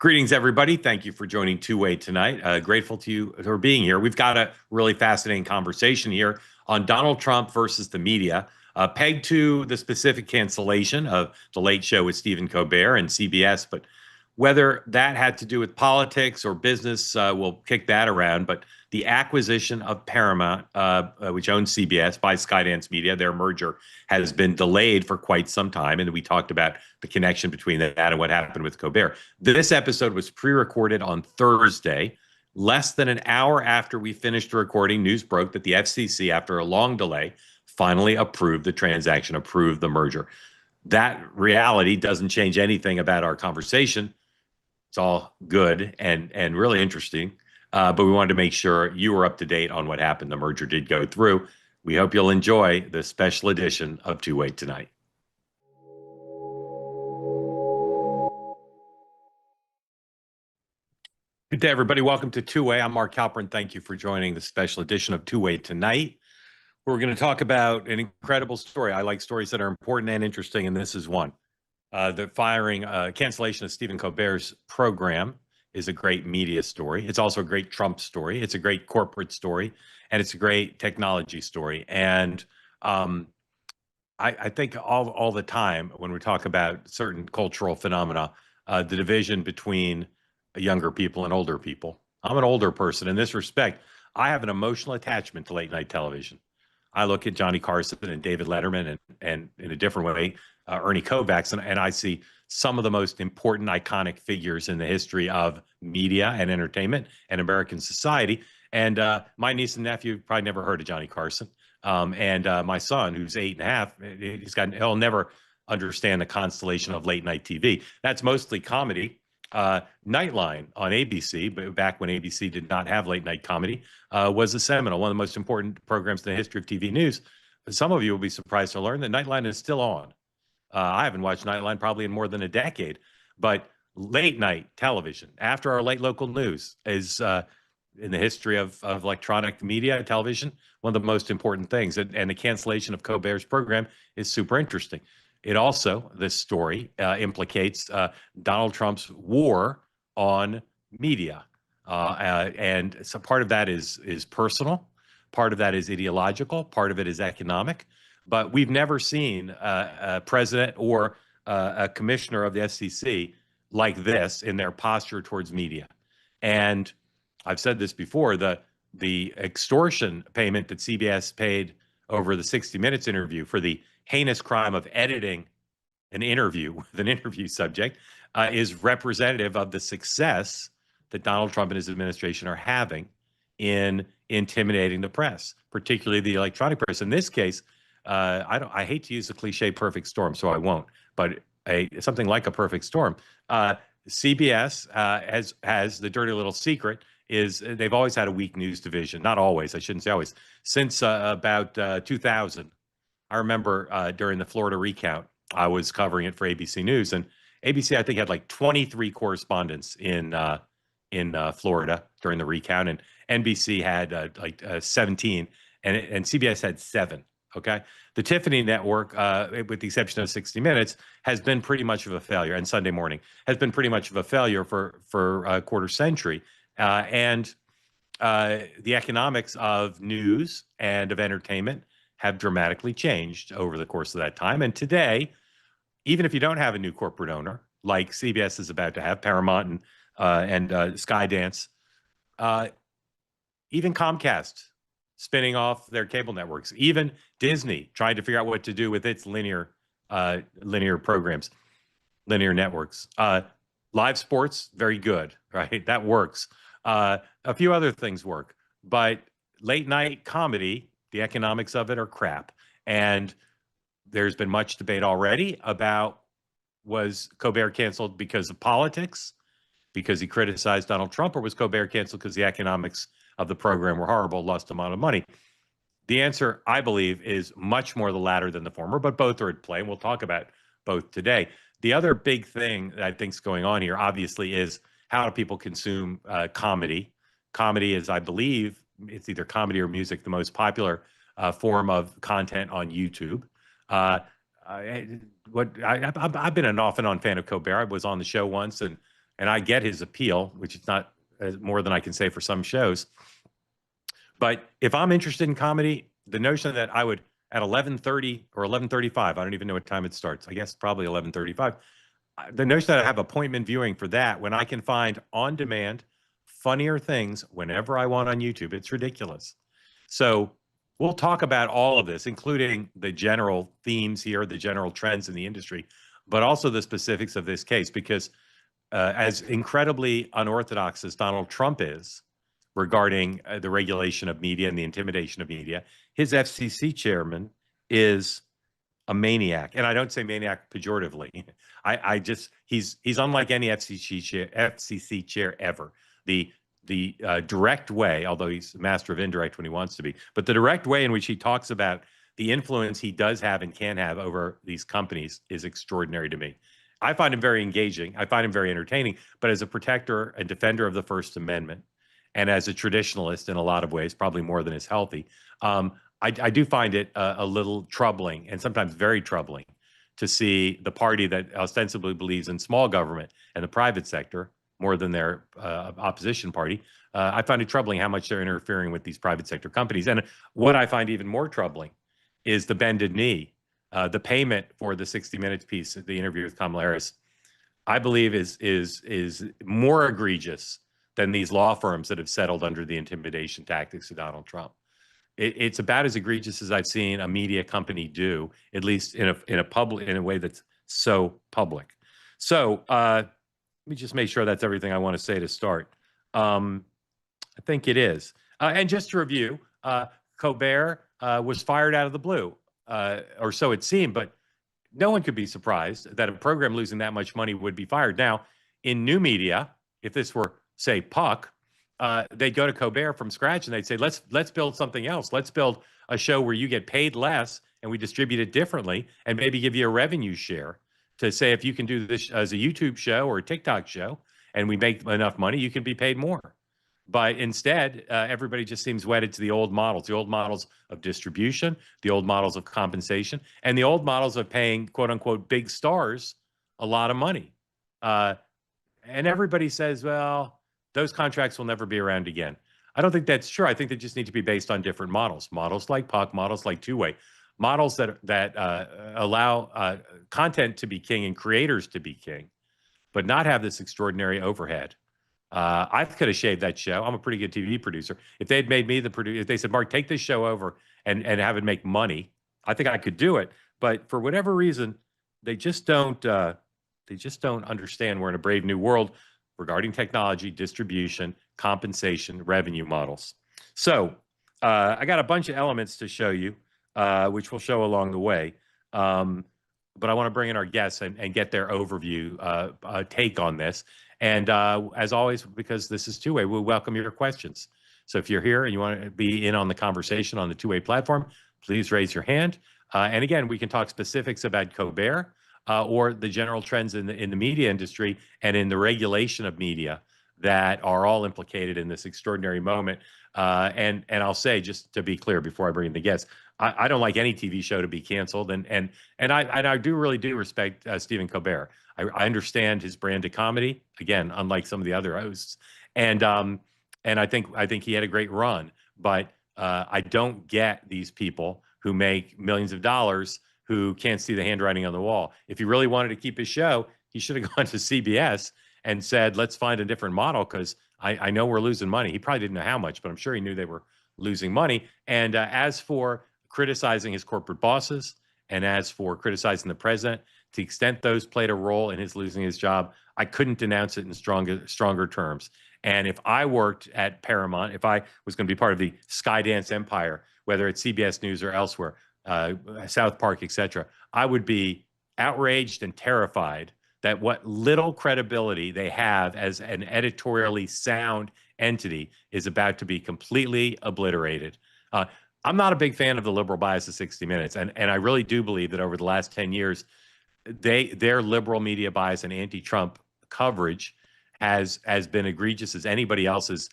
Greetings, everybody. Thank you for joining Two-Way tonight. Grateful to you for being here. We've got a really fascinating conversation here on Donald Trump versus the media, pegged to the specific cancellation of The Late Show with Stephen Colbert and CBS. But whether that had to do with politics or business, we'll kick that around. But the acquisition of Paramount, which owns CBS, by Skydance Media, their merger has been delayed for quite some time. And we talked about the connection between that and what happened with Colbert. This episode was pre-recorded on Thursday. Less than an hour after we finished recording, news broke that the FCC, after a long delay, finally approved the transaction, approved the merger. That reality doesn't change anything about our conversation. It's all good and really interesting. But we wanted to make sure you were up to date on what happened. The merger did go through. We hope you'll enjoy the special edition of Two-Way tonight. Good day, everybody. Welcome to Two-Way. I'm Mark Halperin. Thank you for joining the special edition of Two-Way tonight. We're going to talk about an incredible story. I like stories that are important and interesting, and this is one. The cancellation of Stephen Colbert's program is a great media story. It's also a great Trump story. It's a great corporate story, and it's a great technology story. And I think all the time when we talk about certain cultural phenomena, the division between younger people and older people. I'm an older person. In this respect, I have an emotional attachment to late night television. I look at Johnny Carson and David Letterman and in a different way, Ernie Kovacs, and I see some of the most important iconic figures in the history of media and entertainment and American society. And my niece and nephew probably never heard of Johnny Carson. And my son, who's 8.5, he'll never understand the constellation of late night TV. That's mostly comedy. Nightline on ABC, but back when ABC did not have late night comedy, was a seminal, one of the most important programs in the history of TV news. Some of you will be surprised to learn that Nightline is still on. I haven't watched Nightline probably in more than a decade, but late night television after our late local news is in the history of electronic media, television, one of the most important things. And the cancellation of Colbert's program is super interesting. It also, this story implicates Donald Trump's war on media. And so part of that is personal, part of that is ideological, part of it is economic. But we've never seen a president or a commissioner of the FCC like this in their posture towards media. And I've said this before, the extortion payment that CBS paid over the 60 Minutes interview for the heinous crime of editing an interview with an interview subject is representative of the success that Donald Trump and his administration are having in intimidating the press, particularly the electronic press. In this case, I hate to use the cliche perfect storm, so I won't, but something like a perfect storm. CBS has the dirty little secret is they've always had a weak news division. Not always, I shouldn't say always. Since about 2000, I remember during the Florida recount, I was covering it for ABC News, and ABC, I think, had like 23 correspondents in Florida during the recount, and NBC had 17, and CBS had 7. Okay, the Tiffany Network, with the exception of 60 Minutes, has been pretty much of a failure, and Sunday Morning has been pretty much of a failure for a quarter century, and the economics of news and of entertainment have dramatically changed over the course of that time. And today, even if you don't have a new corporate owner, like CBS is about to have, Paramount and Skydance, even Comcast spinning off their cable networks, even Disney trying to figure out what to do with its linear programs, linear networks. Live sports, very good, right? That works. A few other things work, but late night comedy, the economics of it are crap. And there's been much debate already about, was Colbert canceled because of politics, because he criticized Donald Trump, or was Colbert canceled because the economics of the program were horrible, lost a lot of money? The answer, I believe, is much more the latter than the former, but both are at play, and we'll talk about both today. The other big thing that I think is going on here, obviously, is how do people consume comedy? Comedy is, I believe, it's either comedy or music, the most popular form of content on YouTube. I've been an off and on fan of Colbert. I was on the show once, and and I get his appeal, which is not more than I can say for some shows. But if I'm interested in comedy, the notion that I would at 11:30 or 11:35, I don't even know what time it starts. I guess probably 11:35. The notion that I have appointment viewing for that when I can find on demand funnier things whenever I want on YouTube, it's ridiculous. So we'll talk about all of this, including the general themes here, the general trends in the industry, but also the specifics of this case, because as incredibly unorthodox as Donald Trump is regarding the regulation of media and the intimidation of media, his FCC chairman is a maniac, and I don't say maniac pejoratively. I just he's unlike any FCC chair ever. The direct way, although he's a master of indirect when he wants to be, but the direct way in which he talks about the influence he does have and can have over these companies is extraordinary to me. I find him very engaging. I find him very entertaining. But as a protector and defender of the First Amendment, and as a traditionalist in a lot of ways, probably more than is healthy, I do find it a little troubling, and sometimes very troubling, to see the party that ostensibly believes in small government and the private sector more than their opposition party. I find it troubling how much they're interfering with these private sector companies. And what I find even more troubling is the bended knee, the payment for the 60 Minutes piece, the interview with Kamala Harris, I believe is more egregious than these law firms that have settled under the intimidation tactics of Donald Trump. It's about as egregious as I've seen a media company do, at least in a way that's so public. So let me just make sure that's everything I want to say to start. I think it is. And just to review, Colbert was fired out of the blue, or so it seemed, but no one could be surprised that a program losing that much money would be fired. Now, in new media, if this were, say, Puck, they'd go to Colbert from scratch and they'd say, let's build something else. Let's build a show where you get paid less and we distribute it differently, and maybe give you a revenue share to say, if you can do this as a YouTube show or a TikTok show and we make enough money, you can be paid more. But instead, everybody just seems wedded to the old models of distribution, the old models of compensation, and the old models of paying, quote unquote, big stars a lot of money. And everybody says, well, those contracts will never be around again. I don't think that's true. I think they just need to be based on different models like Puck, models like Two-Way, models that allow content to be king and creators to be king, but not have this extraordinary overhead. I could have shaved that show. I'm a pretty good TV producer. If they'd made me the producer, if they said, Mark, take this show over and have it make money, I think I could do it. But for whatever reason, they just don't understand we're in a brave new world regarding technology, distribution, compensation, revenue models. So I got a bunch of elements to show you, which we'll show along the way. But I want to bring in our guests and get their overview take on this. And as always, because this is Two-Way, we'll welcome your questions. So if you're here and you want to be in on the conversation on the Two-Way platform, please raise your hand. And again, we can talk specifics about Colbert or the general trends in the media industry and in the regulation of media that are all implicated in this extraordinary moment. And I'll say, just to be clear before I bring in the guests, I don't like any TV show to be canceled, and I really do respect Stephen Colbert. I understand his brand of comedy, again, unlike some of the other hosts, and I think he had a great run. But I don't get these people who make millions of dollars who can't see the handwriting on the wall. If he really wanted to keep his show, he should have gone to CBS and said, let's find a different model, because I know we're losing money. He probably didn't know how much, but I'm sure he knew they were losing money. And as for criticizing his corporate bosses and as for criticizing the president, to the extent those played a role in his losing his job, I couldn't denounce it in stronger terms. And if I worked at Paramount, if I was going to be part of the Skydance empire, whether it's CBS News or elsewhere, South Park, etc., I would be outraged and terrified that what little credibility they have as an editorially sound entity is about to be completely obliterated. I'm not a big fan of the liberal bias of 60 Minutes, and I really do believe that over the last 10 years, their liberal media bias and anti-Trump coverage has been egregious as anybody else's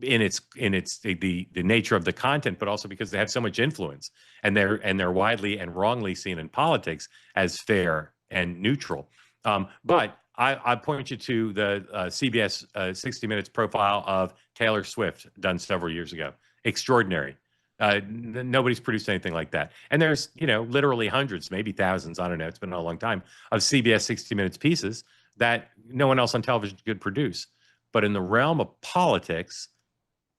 in the nature of the content, but also because they have so much influence, and they're widely and wrongly seen in politics as fair and neutral. But I point you to the CBS 60 Minutes profile of Taylor Swift done several years ago. Extraordinary. Nobody's produced anything like that. And there's, literally hundreds, maybe thousands, I don't know, it's been a long time, of CBS 60 Minutes pieces that no one else on television could produce. But in the realm of politics,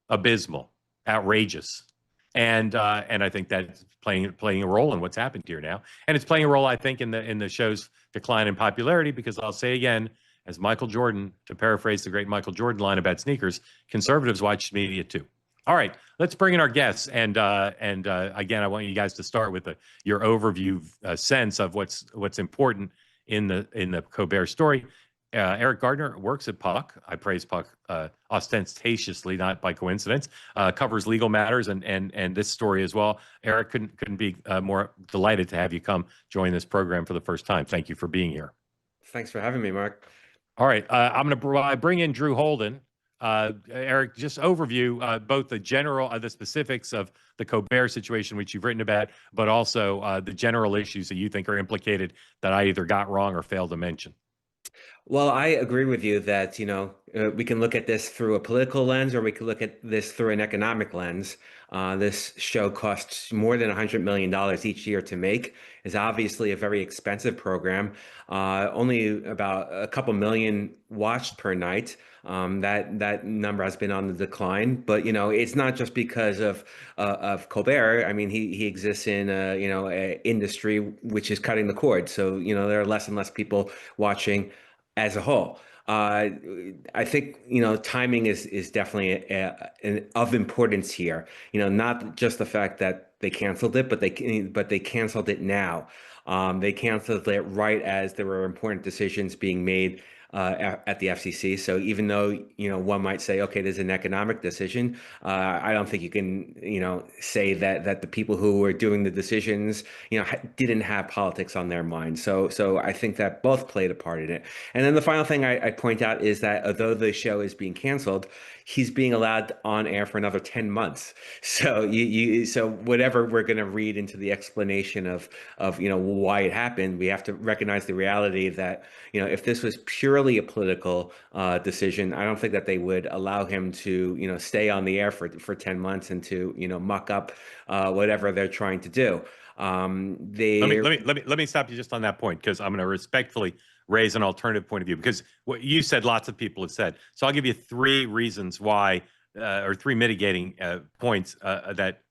abysmal, outrageous. And I think that's playing a role in what's happened here now. And it's playing a role, I think, in the show's decline in popularity, because I'll say again, as Michael Jordan, to paraphrase the great Michael Jordan line about sneakers, conservatives watch media too. All right, let's bring in our guests. And again, I want you guys to start with your overview sense of what's important in the Colbert story. Eriq Gardner works at Puck. I praise Puck ostentatiously, not by coincidence. Covers legal matters and this story as well. Eriq, couldn't be more delighted to have you come join this program for the first time. Thank you for being here. Thanks for having me, Mark. All right, I'm going to bring in Drew Holden. Eriq, just overview both the specifics of the Colbert situation, which you've written about, but also the general issues that you think are implicated that I either got wrong or failed to mention. Well, I agree with you that, we can look at this through a political lens, or we can look at this through an economic lens. This show costs more than $100 million each year to make. Is obviously a very expensive program. Only about a couple million watched per night. That number has been on the decline, but it's not just because of Colbert. I mean, he exists in a industry which is cutting the cord. So there are less and less people watching as a whole. I think timing is definitely of importance here. Not just the fact that they canceled it, but they canceled it now. They canceled it right as there were important decisions being made at the FCC. So even though one might say, okay, there's an economic decision, I don't think you can say that the people who were doing the decisions didn't have politics on their mind. So I think that both played a part in it. And then the final thing I point out is that although the show is being canceled, he's being allowed on air for another 10 months. So so whatever we're going to read into the explanation of why it happened, we have to recognize the reality that if this was purely a political decision, I don't think that they would allow him to stay on the air for 10 months and to muck up whatever they're trying to do. Let me stop you just on that point, because I'm going to respectfully raise an alternative point of view, because what you said, lots of people have said. So I'll give you three reasons why, or three mitigating points that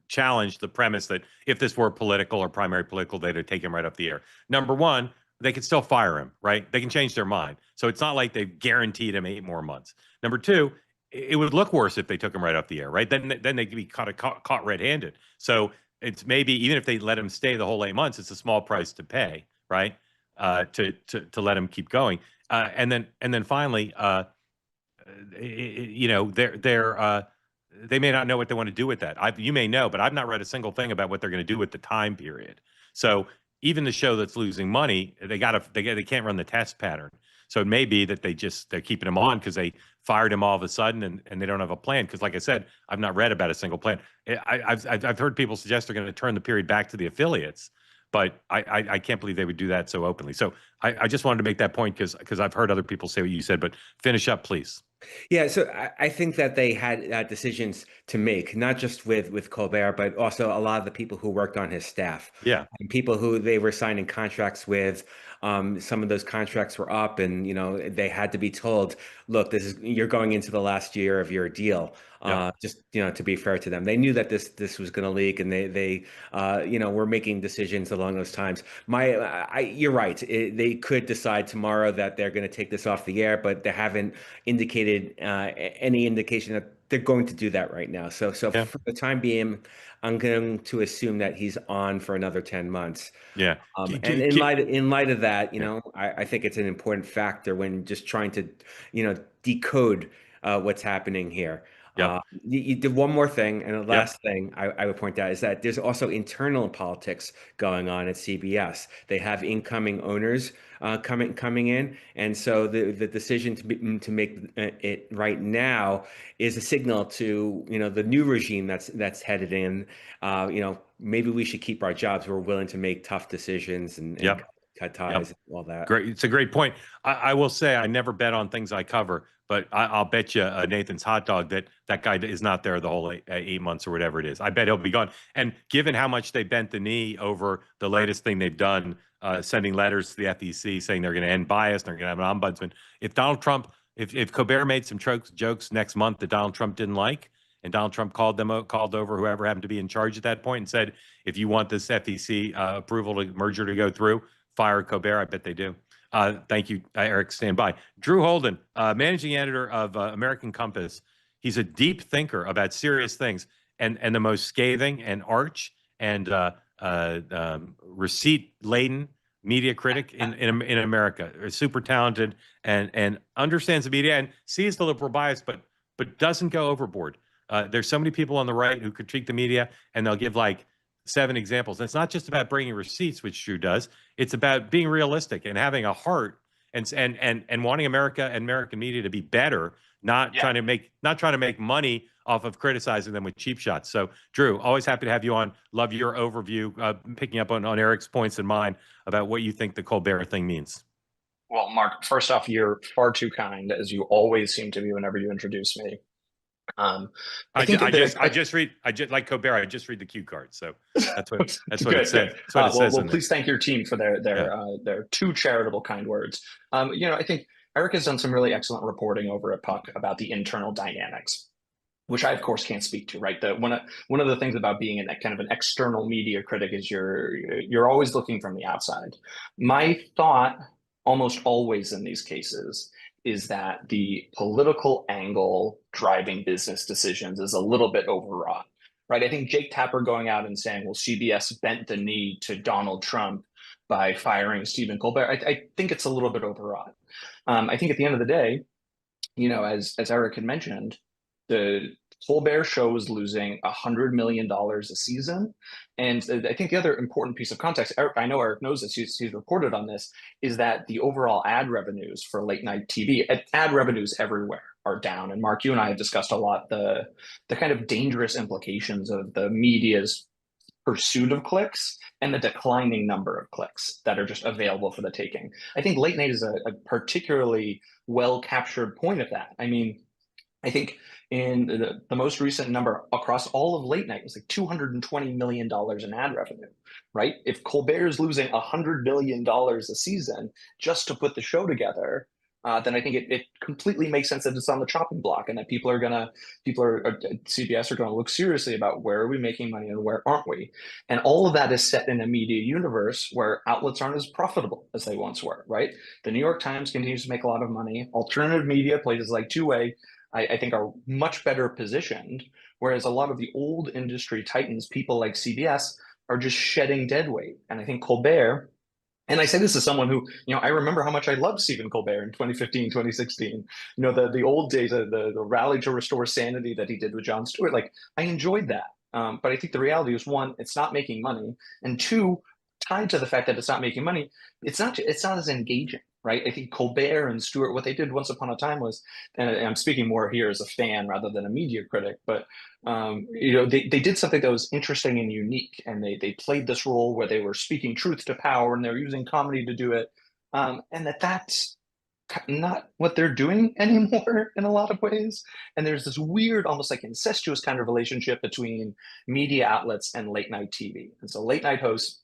challenge the premise that if this were political or primary political, they'd take him right off the air. Number one, they could still fire him, right? They can change their mind. So it's not like they've guaranteed him 8 more months. Number two, it would look worse if they took him right off the air, right? Then they could be caught red-handed. So it's maybe, even if they let him stay the whole 8 months, it's a small price to pay, right? To let him keep going. And then finally, they may not know what they want to do with that. You may know, but I've not read a single thing about what they're going to do with the time period. So even the show that's losing money, they can't run the test pattern. So it may be that they're keeping him on because they fired him all of a sudden, and they don't have a plan. Because like I said, I've not read about a single plan. I've heard people suggest they're going to turn the period back to the affiliates, but I can't believe they would do that so openly. So I just wanted to make that point because I've heard other people say what you said, but finish up, please. Yeah, so I think that they had decisions to make, not just with Colbert, but also a lot of the people who worked on his staff. Yeah. And people who they were signing contracts with. Some of those contracts were up, and they had to be told, look, you're going into the last year of your deal. Yeah. Just to be fair to them, they knew that this was going to leak, and they were making decisions along those times. You're right. They could decide tomorrow that they're going to take this off the air, but they haven't indicated any indication that they're going to do that right now. So Yeah. for the time being, I'm going to assume that he's on for another 10 months. Yeah. And in light of that, I think it's an important factor when just trying to, decode what's happening here. Yep. You did one more thing, and the last thing I would point out is that there's also internal politics going on at CBS. They have incoming owners coming in, and so the decision to make it right now is a signal to the new regime that's headed in. Maybe we should keep our jobs. We're willing to make tough decisions and cut ties, all that. Great. It's a great point. I will say I never bet on things I cover, but I'll bet you Nathan's hot dog that guy is not there the whole 8 months or whatever it is. I bet he'll be gone. And given how much they bent the knee over the latest thing they've done, sending letters to the FEC saying they're going to end bias, they're going to have an ombudsman. If Donald Trump, if Colbert made some jokes next month that Donald Trump didn't like, and Donald Trump called over whoever happened to be in charge at that point and said, if you want this FEC approval to merger to go through, fire Colbert. I bet they do. Thank you, Eriq. Stand by. Drew Holden, managing editor of American Compass. He's a deep thinker about serious things, and the most scathing and arch and receipt-laden media critic in America. Super talented and understands the media and sees the liberal bias, but doesn't go overboard. There's so many people on the right who critique the media, and they'll give like 7 examples. And it's not just about bringing receipts, which Drew does. It's about being realistic and having a heart and wanting America and American media to be better, not trying to make money off of criticizing them with cheap shots. So, Drew, always happy to have you on. Love your overview, picking up on Eriq's points and mine about what you think the Colbert thing means. Well, Mark, first off, you're far too kind, as you always seem to be whenever you introduce me. I just read like Colbert. I just read the cue card, so that's what it says. That's what it says. Well, please thank your team for their too charitable kind words. I think Eriq has done some really excellent reporting over at Puck about the internal dynamics, which I of course can't speak to. Right, one of the things about being kind of an external media critic is you're always looking from the outside. My thought, almost always in these cases, is that the political angle driving business decisions is a little bit overwrought, right? I think Jake Tapper going out and saying, well, CBS bent the knee to Donald Trump by firing Stephen Colbert, I think it's a little bit overwrought. I think at the end of the day, as Eriq had mentioned, the Colbert show was losing $100 million a season. And I think the other important piece of context, I know Eriq knows this, he's reported on this, is that the overall ad revenues for late night TV, ad revenues everywhere are down. And Mark, you and I have discussed a lot the kind of dangerous implications of the media's pursuit of clicks and the declining number of clicks that are just available for the taking. I think late night is a particularly well captured point of that. I mean, I think in the most recent number across all of late night was like $220 million in ad revenue, right? If Colbert is losing $100 million a season just to put the show together, then I think it completely makes sense that it's on the chopping block and that CBS are going to look seriously about where are we making money and where aren't we? And all of that is set in a media universe where outlets aren't as profitable as they once were, right? The New York Times continues to make a lot of money. Alternative media, places like Two-Way, I think are much better positioned, whereas a lot of the old industry titans, people like CBS, are just shedding deadweight. And I think Colbert, and I say this as someone who, I remember how much I loved Stephen Colbert in 2015, 2016. The old days, the rally to restore sanity that he did with Jon Stewart, like I enjoyed that. But I think the reality is, one, it's not making money, and two, tied to the fact that it's not making money, it's not as engaging. Right. I think Colbert and Stewart, what they did once upon a time was, and I'm speaking more here as a fan rather than a media critic, but, they did something that was interesting and unique. And they played this role where they were speaking truth to power and they're using comedy to do it. And that's not what they're doing anymore in a lot of ways. And there's this weird, almost like incestuous kind of relationship between media outlets and late night TV. And so late night hosts,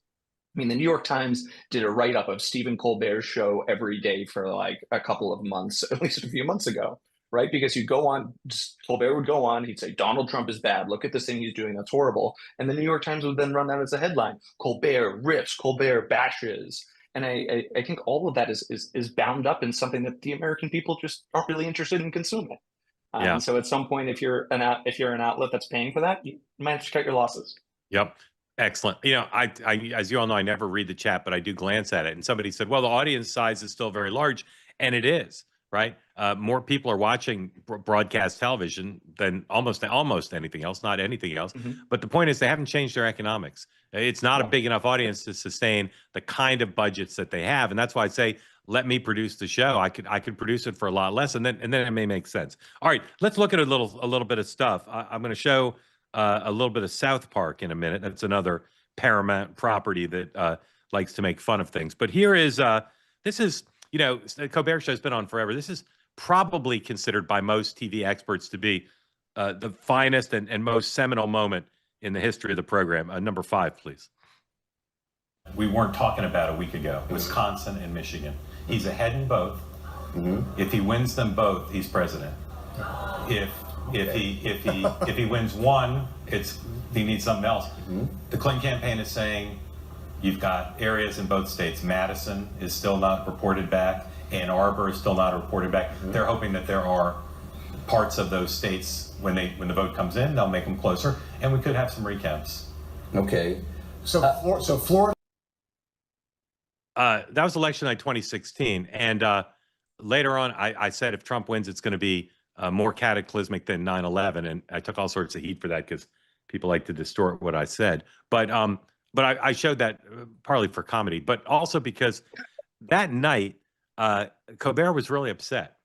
I mean, the New York Times did a write-up of Stephen Colbert's show every day for like a couple of months, at least a few months ago, right? Because you'd go on, Colbert would go on, he'd say, Donald Trump is bad. Look at this thing he's doing. That's horrible. And the New York Times would then run that as a headline. Colbert rips, Colbert bashes. And I think all of that is bound up in something that the American people just aren't really interested in consuming. And so at some point, if you're an outlet that's paying for that, you might have to cut your losses. Yep. Excellent. I as you all know, I never read the chat, but I do glance at it. And somebody said, well, the audience size is still very large. And it is, right? More people are watching broadcast television than almost anything else, not anything else. Mm-hmm. But the point is they haven't changed their economics. It's not a big enough audience to sustain the kind of budgets that they have. And that's why I say, let me produce the show. I could produce it for a lot less. And then it may make sense. All right, let's look at a little bit of stuff. I'm going to show a little bit of South Park in a minute. That's another Paramount property that likes to make fun of things. But here is, this is, you know, the Colbert Show's been on forever. This is probably considered by most TV experts to be the finest and most seminal moment in the history of the program. Number 5, please. We weren't talking about a week ago, Wisconsin and Michigan. He's ahead in both. If he wins them both, he's president. If he wins one, he needs something else. The Clinton campaign is saying you've got areas in both states. Madison is still not reported back. Ann Arbor is still not reported back. They're hoping that there are parts of those states when the vote comes in, they'll make them closer, and we could have some recounts. Okay, so Florida. That was election night 2016, and later on, I said if Trump wins, it's going to be more cataclysmic than 9/11, and I took all sorts of heat for that because people like to distort what I said. But I showed that partly for comedy, but also because that night Colbert was really upset,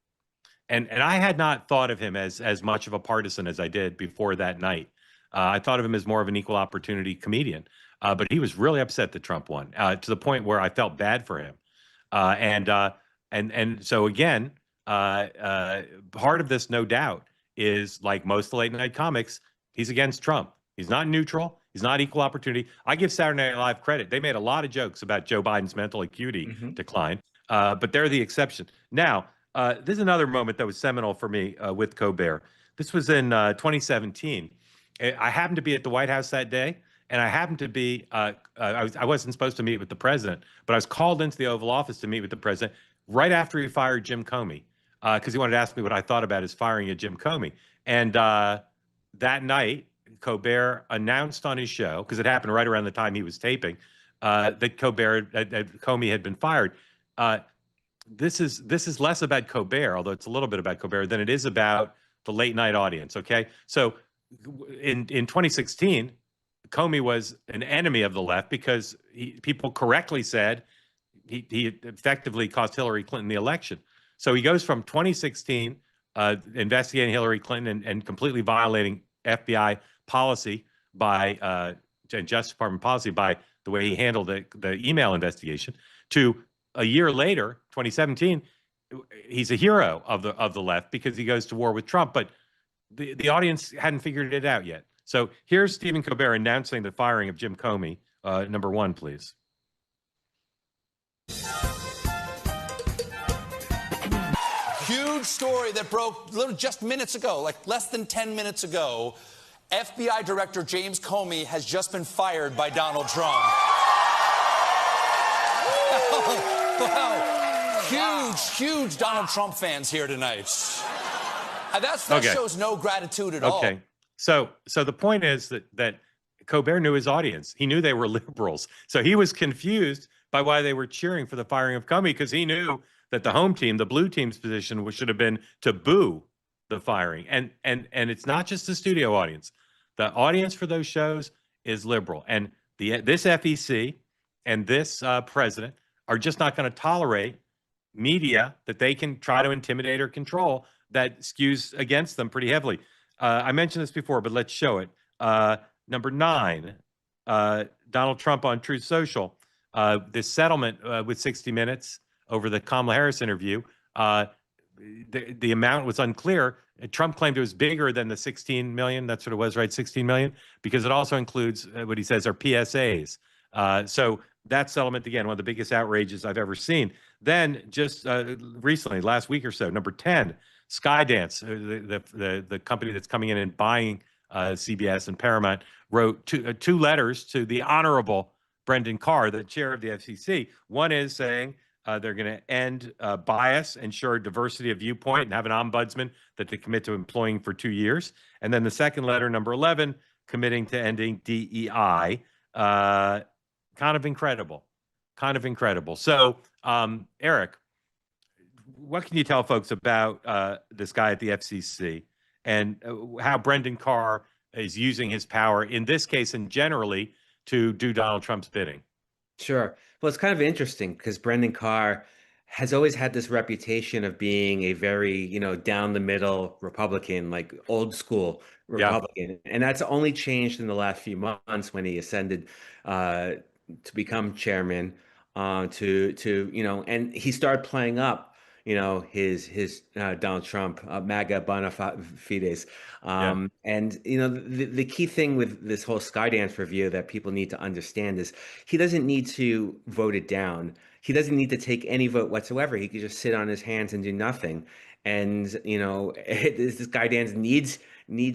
and I had not thought of him as much of a partisan as I did before that night. I thought of him as more of an equal opportunity comedian, but he was really upset that Trump won to the point where I felt bad for him, and so again. Part of this, no doubt, is like most of the late night comics, he's against Trump. He's not neutral. He's not equal opportunity. I give Saturday Night Live credit. They made a lot of jokes about Joe Biden's mental acuity decline, but they're the exception. Now, this is another moment that was seminal for me with Colbert. This was in 2017. I happened to be at the White House that day, and I happened to be, I wasn't supposed to meet with the president, but I was called into the Oval Office to meet with the president right after he fired Jim Comey. Because he wanted to ask me what I thought about his firing of Jim Comey. And that night, Colbert announced on his show, because it happened right around the time he was taping, that Comey had been fired. This is less about Colbert, although it's a little bit about Colbert, than it is about the late night audience. Okay, so in 2016, Comey was an enemy of the left because people correctly said he effectively cost Hillary Clinton the election. So he goes from 2016 investigating Hillary Clinton and completely violating FBI policy and Justice Department policy by the way he handled the email investigation, to a year later, 2017, he's a hero of the left because he goes to war with Trump. But the audience hadn't figured it out yet. So here's Stephen Colbert announcing the firing of Jim Comey. Number 1, please. Huge story that broke just minutes ago, like less than 10 minutes ago. FBI Director James Comey has just been fired by Donald Trump. Wow. Huge Donald Trump fans here tonight. That shows no gratitude at all. Okay. So the point is that Colbert knew his audience. He knew they were liberals. So he was confused by why they were cheering for the firing of Comey, because he knew that the home team, the blue team's position should have been to boo the firing. And it's not just the studio audience. The audience for those shows is liberal. And this FEC and this president are just not going to tolerate media that they can try to intimidate or control that skews against them pretty heavily. I mentioned this before, but let's show it. Number 9, Donald Trump on Truth Social. This settlement with 60 Minutes over the Kamala Harris interview, the amount was unclear. Trump claimed it was bigger than the 16 million. That's what it was, right? 16 million, because it also includes what he says are PSAs. So that settlement, again, one of the biggest outrages I've ever seen. Then just recently, last week or so, number 10, Skydance, the company that's coming in and buying CBS and Paramount, wrote two letters to the Honorable Brendan Carr, the chair of the FCC. One is saying they're going to end bias, ensure diversity of viewpoint, and have an ombudsman that they commit to employing for 2 years. And then the second letter, number 11, committing to ending DEI. Kind of incredible. So, Eriq, what can you tell folks about this guy at the FCC and how Brendan Carr is using his power in this case and generally to do Donald Trump's bidding? Sure. Well, it's kind of interesting because Brendan Carr has always had this reputation of being a very, down the middle Republican, like old school Republican. And that's only changed in the last few months when he ascended to become chairman, and he started playing up, his Donald Trump, MAGA bona fides. Yeah. And the key thing with this whole Skydance review that people need to understand is he doesn't need to vote it down. He doesn't need to take any vote whatsoever. He could just sit on his hands and do nothing. And this Skydance needs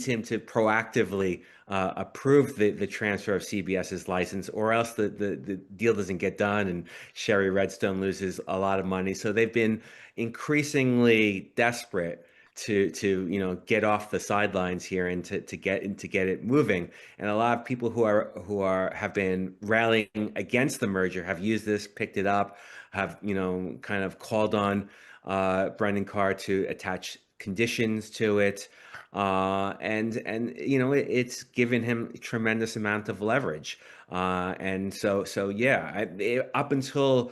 him to proactively approve the transfer of CBS's license, or else the deal doesn't get done and Sherry Redstone loses a lot of money. So they've been increasingly desperate to get off the sidelines here and to get it moving. And a lot of people who have been rallying against the merger have used this, picked it up, have kind of called on Brendan Carr to attach conditions to it. It's given him a tremendous amount of leverage. And so up until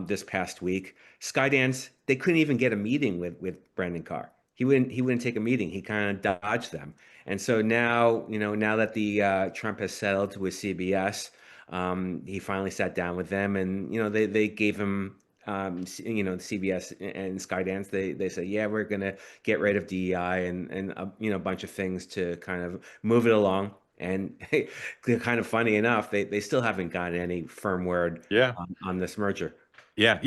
this past week, Skydance, they couldn't even get a meeting with Brendan Carr. He wouldn't take a meeting. He kind of dodged them. And so now that the Trump has settled with CBS, he finally sat down with them, and they gave him CBS and Skydance, they said, yeah, we're going to get rid of DEI and a bunch of things to kind of move it along. And kind of funny enough, they still haven't gotten any firm word on this merger. Yeah,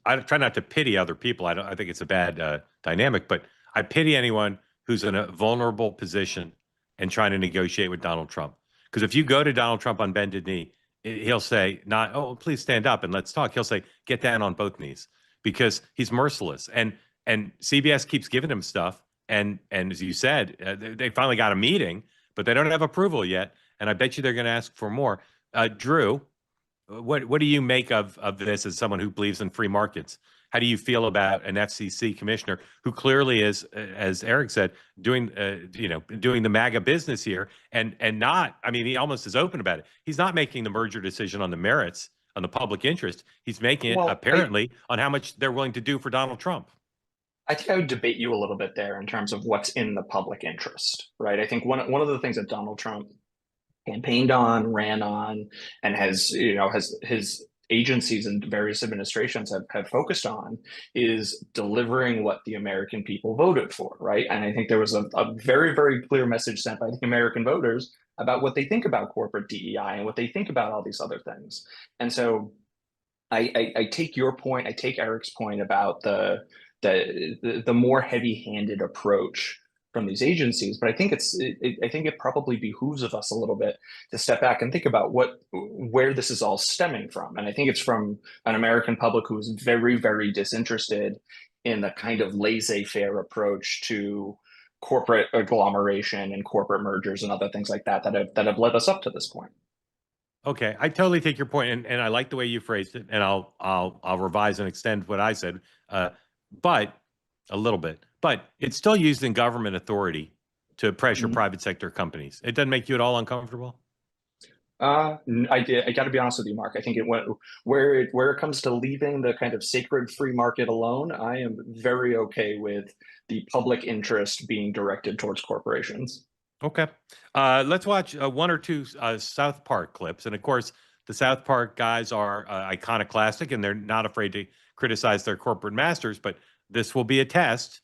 I try not to pity other people. I think it's a bad dynamic, but I pity anyone who's in a vulnerable position and trying to negotiate with Donald Trump. Because if you go to Donald Trump on bended knee, he'll say, not, oh, please stand up and let's talk. He'll say, get down on both knees, because he's merciless. And CBS keeps giving him stuff. And as you said, they finally got a meeting, but they don't have approval yet. And I bet you they're going to ask for more. Drew, what do you make of this as someone who believes in free markets? How do you feel about an FCC commissioner who clearly is, as Eriq said, doing the MAGA business here, and not, I mean, he almost is open about it. He's not making the merger decision on the merits, on the public interest. He's making it apparently on how much they're willing to do for Donald Trump. I think I would debate you a little bit there in terms of what's in the public interest, right? I think one of the things that Donald Trump campaigned on, ran on, and has his agencies and various administrations have focused on is delivering what the American people voted for, right? And I think there was a very, very clear message sent by the American voters about what they think about corporate DEI and what they think about all these other things. And so I take your point, I take Eric's point about the more heavy-handed approach from these agencies, but I think it probably behooves of us a little bit to step back and think about where this is all stemming from. And I think it's from an American public who is very, very disinterested in the kind of laissez-faire approach to corporate agglomeration and corporate mergers and other things like that have led us up to this point. Okay, I totally take your point, and I like the way you phrased it, and I'll revise and extend what I said, but a little bit. But it's still used in government authority to pressure private sector companies. It doesn't make you at all uncomfortable? I got to be honest with you, Mark. I think where it comes to leaving the kind of sacred free market alone, I am very okay with the public interest being directed towards corporations. Okay. Let's watch one or two South Park clips. And of course, the South Park guys are iconoclastic, and they're not afraid to criticize their corporate masters, but this will be a test.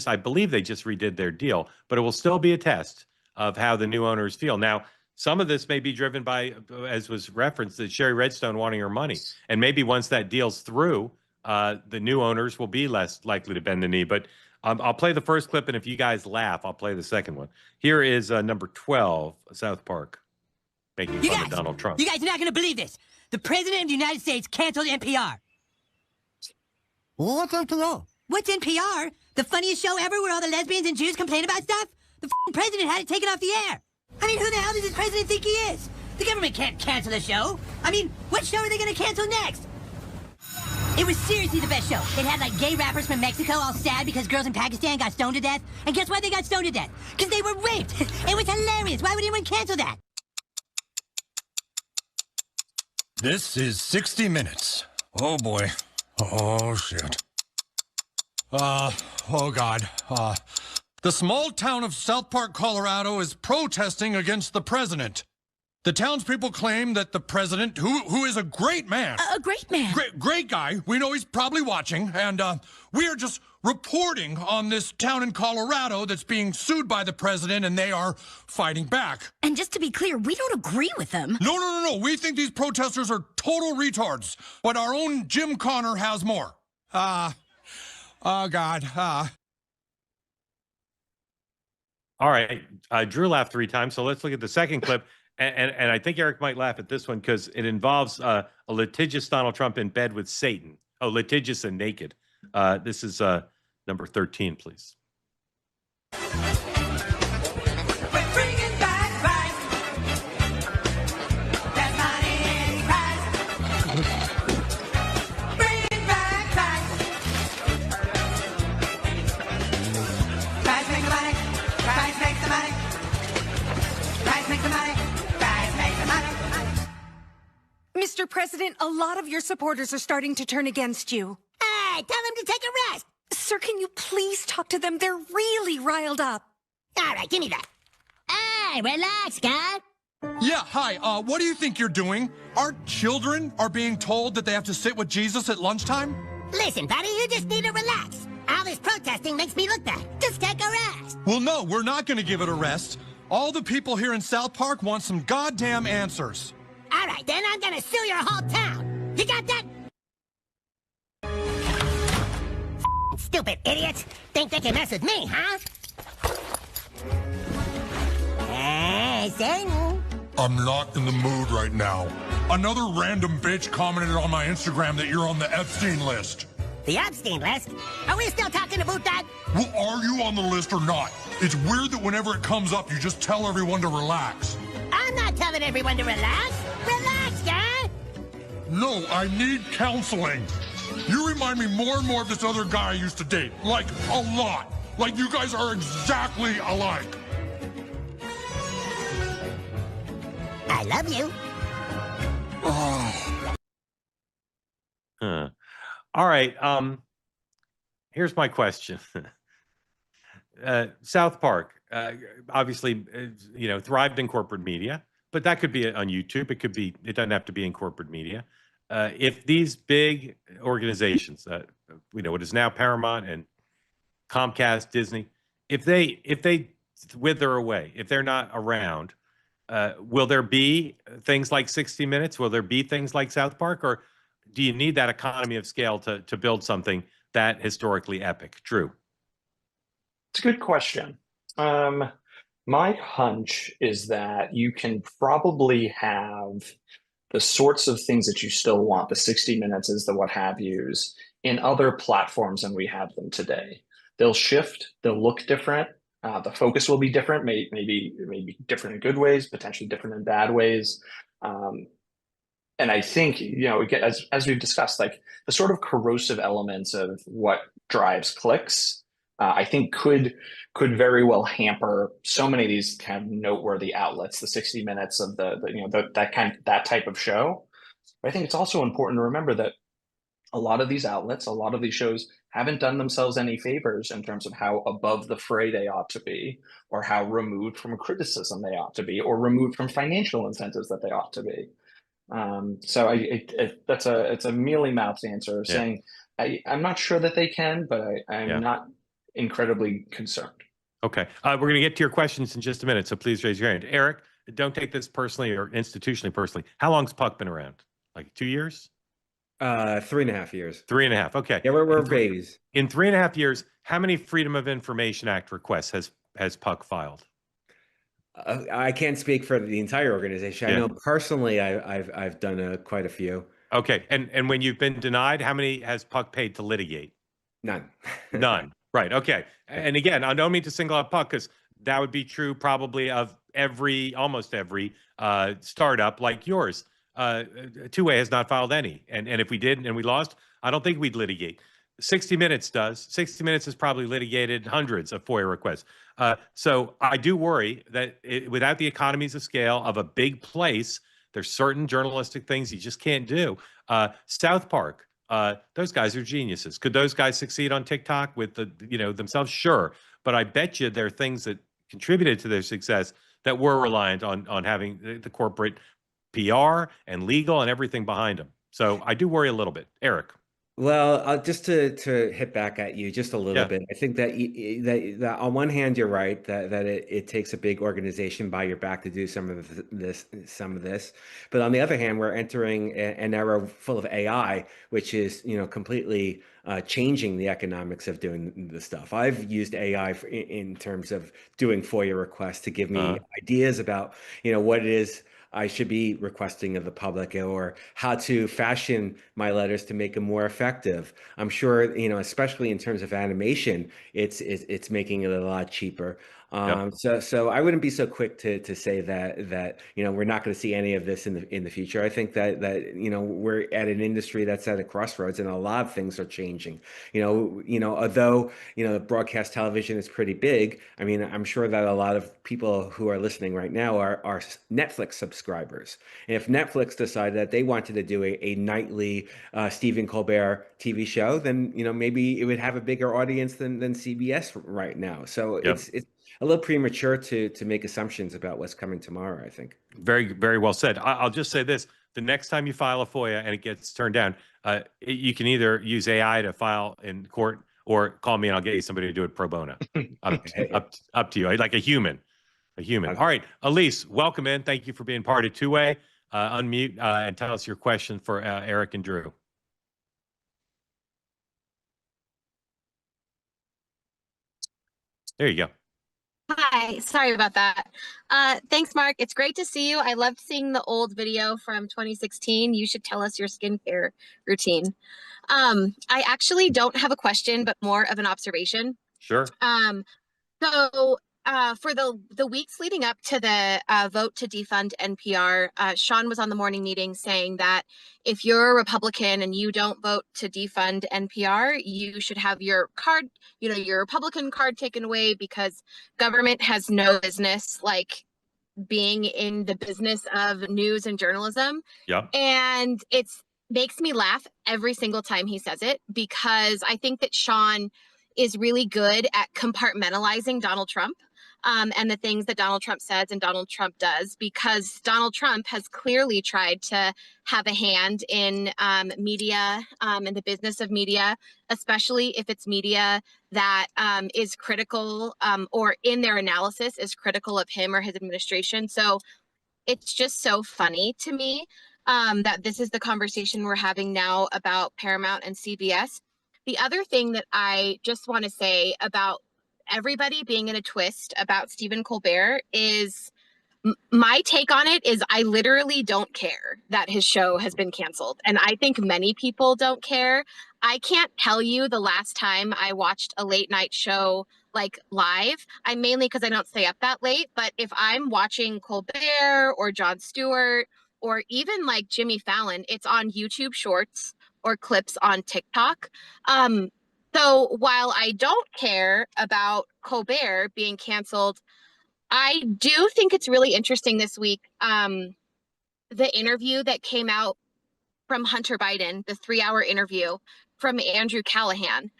I believe they just redid their deal, but it will still be a test of how the new owners feel. Now, some of this may be driven by, as was referenced, that Sherry Redstone wanting her money. And maybe once that deal's through, the new owners will be less likely to bend the knee. But I'll play the first clip, and if you guys laugh, I'll play the second one. Here is number 12, South Park, making fun of Donald Trump. You guys are not going to believe this. The President of the United States canceled NPR. What's NPR? What's NPR? The funniest show ever where all the lesbians and Jews complain about stuff? The president had it taken off the air. I mean, who the hell does this president think he is? The government can't cancel the show. I mean, what show are they going to cancel next? It was seriously the best show. It had like gay rappers from Mexico all sad because girls in Pakistan got stoned to death. And guess why they got stoned to death? Because they were raped. It was hilarious. Why would anyone cancel that? This is 60 Minutes. Oh, boy. Oh, shit. Oh, God. The small town of South Park, Colorado is protesting against the president. The townspeople claim that the president, who is a great man. A great man. Great guy. We know he's probably watching. And we are just reporting on this town in Colorado that's being sued by the president, and they are fighting back. And just to be clear, we don't agree with them. No. We think these protesters are total retards. But our own Jim Connor has more. Oh, God. All right. Drew laughed 3 times, so let's look at the second clip. And I think Eric might laugh at this one because it involves a litigious Donald Trump in bed with Satan. Oh, litigious and naked. This is number 13, please. Mr. President, a lot of your supporters are starting to turn against you. Hey, tell them to take a rest. Sir, can you please talk to them? They're really riled up. All right, give me that. Hey, relax, guy. Yeah, hi. What do you think you're doing? Our children are being told that they have to sit with Jesus at lunchtime? Listen, buddy, you just need to relax. All this protesting makes me look bad. Just take a rest. Well, no, we're not going to give it a rest. All the people here in South Park want some goddamn answers. All right, then I'm gonna sue your whole town. You got that? Stupid idiots. Think they can mess with me, huh? Hey, Satan. I'm not in the mood right now. Another random bitch commented on my Instagram that you're on the Epstein list. The Epstein list? Are we still talking about that? Well, are you on the list or not? It's weird that whenever it comes up, you just tell everyone to relax. I'm not telling everyone to relax. Relax, guy. No, I need counseling. You remind me more and more of this other guy I used to date. Like, a lot. Like, you guys are exactly alike. I love you. All right. Here's my question. South Park, obviously, thrived in corporate media, but that could be on YouTube. It doesn't have to be in corporate media. If these big organizations, what is now Paramount and Comcast, Disney, if they wither away, if they're not around, will there be things like 60 Minutes? Will there be things like South Park? Or do you need that economy of scale to build something that historically epic? Drew. It's a good question. My hunch is that you can probably have the sorts of things that you still want, the 60 Minutes is the what have yous, in other platforms than we have them today. They'll shift, they'll look different, the focus will be different, maybe different in good ways, potentially different in bad ways. And I think, as we've discussed, like the sort of corrosive elements of what drives clicks, I think could very well hamper so many of these kind of noteworthy outlets, the 60 Minutes of that type of show. But I think it's also important to remember that a lot of these outlets, a lot of these shows haven't done themselves any favors in terms of how above the fray they ought to be, or how removed from criticism they ought to be, or removed from financial incentives that they ought to be. So it's a mealy-mouthed answer saying I'm not sure that they can, but I'm not incredibly concerned. Okay. We're going to get to your questions in just a minute, so please raise your hand. Eric, don't take this personally or institutionally personally. How long's Puck been around? Like 2 years? 3.5 years. 3.5. Okay. Yeah, we're babies. In 3.5 years, how many Freedom of Information Act requests has Puck filed? I can't speak for the entire organization. I know personally, I've done quite a few. Okay. And when you've been denied, how many has Puck paid to litigate? None. None. Right. Okay. And again, I don't mean to single out Puck, because that would be true probably of almost every startup like yours. Two-Way has not filed any. And if we did and we lost, I don't think we'd litigate. 60 Minutes does. 60 Minutes has probably litigated hundreds of FOIA requests. So I do worry that without the economies of scale of a big place, there's certain journalistic things you just can't do. South Park, those guys are geniuses. Could those guys succeed on TikTok with themselves? Sure. But I bet you there are things that contributed to their success that we're reliant on having the corporate PR and legal and everything behind them. So I do worry a little bit. Eriq. Well, just to hit back at you just a little Yeah. bit, I think that that on one hand you're right that it takes a big organization by your back to do some of this, but on the other hand, we're entering an era full of AI, which is completely changing the economics of doing the stuff. I've used AI in terms of doing FOIA requests to give me ideas about what it is I should be requesting of the public, or how to fashion my letters to make them more effective. I'm sure, especially in terms of animation, it's making it a lot cheaper. So I wouldn't be so quick to say that we're not going to see any of this in the future. I think that we're at an industry that's at a crossroads, and a lot of things are changing. Although broadcast television is pretty big. I mean, I'm sure that a lot of people who are listening right now are Netflix subscribers. And if Netflix decided that they wanted to do a nightly Stephen Colbert TV show, then maybe it would have a bigger audience than CBS right now. So it's a little premature to make assumptions about what's coming tomorrow, I think. Very, very well said. I'll just say this. The next time you file a FOIA and it gets turned down, you can either use AI to file in court or call me and I'll get you somebody to do it pro bono. Up to you. Like a human. Okay. All right. Elise, welcome in. Thank you for being part of Two-Way. Unmute and tell us your question for Eriq and Drew. There you go. Hi, sorry about that. Thanks, Mark. It's great to see you. I loved seeing the old video from 2016. You should tell us your skincare routine. I actually don't have a question, but more of an observation. Sure. For the weeks leading up to the vote to defund NPR, Sean was on the morning meeting saying that if you're a Republican and you don't vote to defund NPR, you should have your card, your Republican card taken away, because government has no business being in the business of news and journalism. Yeah. And it makes me laugh every single time he says it, because I think that Sean is really good at compartmentalizing Donald Trump and the things that Donald Trump says and Donald Trump does, because Donald Trump has clearly tried to have a hand in media and the business of media, especially if it's media that is critical or in their analysis is critical of him or his administration. So it's just so funny to me that this is the conversation we're having now about Paramount and CBS. The other thing that I just want to say about everybody being in a twist about Stephen Colbert is my take on it is I literally don't care that his show has been canceled. And I think many people don't care. I can't tell you the last time I watched a late night show live. I mainly because I don't stay up that late. But if I'm watching Colbert or Jon Stewart or even Jimmy Fallon, it's on YouTube Shorts or clips on TikTok. So while I don't care about Colbert being canceled, I do think it's really interesting this week, the interview that came out from Hunter Biden, the 3-hour interview from Andrew Callahan.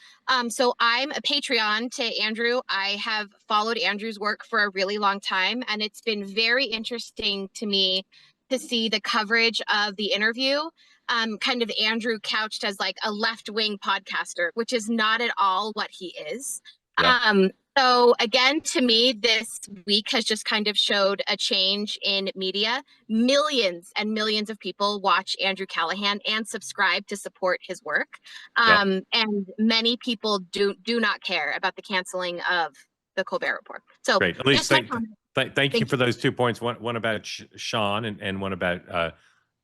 So I'm a Patreon to Andrew. I have followed Andrew's work for a really long time, and it's been very interesting to me to see the coverage of the interview. Kind of Andrew couched as a left-wing podcaster, which is not at all what he is. Yeah. So again, to me, this week has just kind of showed a change in media. Millions and millions of people watch Andrew Callahan and subscribe to support his work. And many people do not care about the canceling of the Colbert Report. So great. At least thank you for those 2 points. One about Sean and one about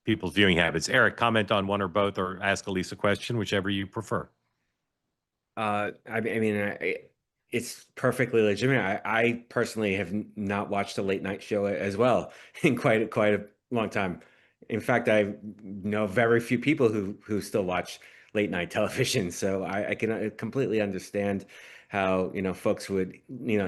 people's viewing habits. Eriq, comment on one or both, or ask Elise a question, whichever you prefer. It's perfectly legitimate. I personally have not watched a late night show as well in quite a long time. In fact, I know very few people who still watch late night television. So I can completely understand how folks would